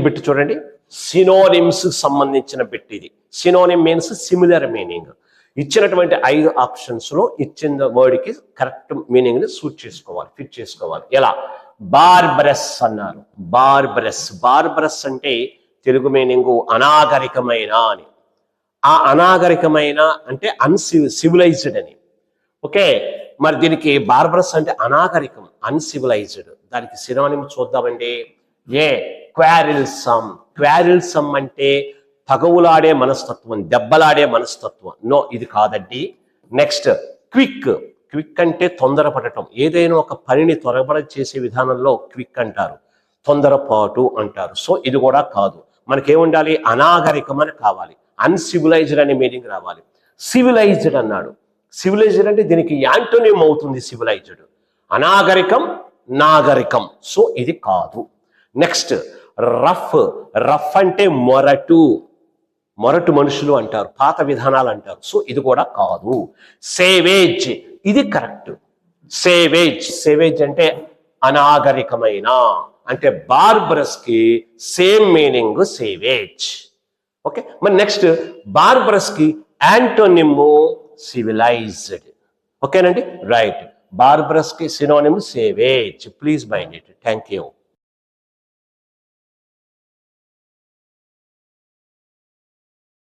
Bit చూడండి, synonyms సంబంధించిన bit ఇది. Synonym means similar meaning. ఇచ్చినటువంటి 5 ఆప్షన్స్ లో ఇచ్చిన వర్డ్ కి కరెక్ట్ మీనింగ్ ని సూట్ చేసుకోవాలి, ఫిట్ చేసుకోవాలి. ఎలా? బార్బరస్ అన్నారు. బార్బరస్. బార్బరస్ అంటే తెలుగు మీనింగ్ అనాగరికమైన అని. ఆ అనాగరికమైన అంటే సివిలైజ్డ్ అని. ఓకే, మరి దీనికి బార్బరస్ అంటే అనాగరికం, అన్సివిలైజ్డ్. దానికి సినోనిమ్ చూద్దామండి. క్వారిల్సమ్. క్వారిల్సమ్ అంటే తగవులాడే మనస్తత్వం, దెబ్బలాడే మనస్తత్వం. నో, ఇది కాదండి. Next quick. క్విక్ అంటే తొందరపడటం, ఏదైనా ఒక పనిని త్వరపడ చేసే విధానంలో క్విక్ అంటారు, తొందరపాటు అంటారు. సో ఇది కూడా కాదు. మనకేముండాలి? అనాగరికం అని కావాలి, అన్సివిలైజ్డ్ అనే మీనింగ్ రావాలి. సివిలైజ్డ్ అన్నాడు. సివిలైజ్డ్ అంటే దీనికి యాంటోనిమ్ అవుతుంది సివిలైజ్డ్. అనాగరికం, నాగరికం. సో ఇది కాదు. Next rough. రఫ్ అంటే మొరటు, మొరటు మనుషులు అంటారు, పాత విధానాలు అంటారు. సో ఇది కూడా కాదు. సేవేజ్, ఇది కరెక్ట్. సేవేజ్. సేవేజ్ అంటే అనాగరికమైన, అంటే బార్బరస్ కి సేమ్ మీనింగ్ సేవేజ్. ఓకే, మరి నెక్స్ట్ బార్బరస్ కి యాంటోనిమ్ సివిలైజ్డ్. ఓకేనండి, రైట్. బార్బరస్ కి synonym savage. Please mind it. Thank you.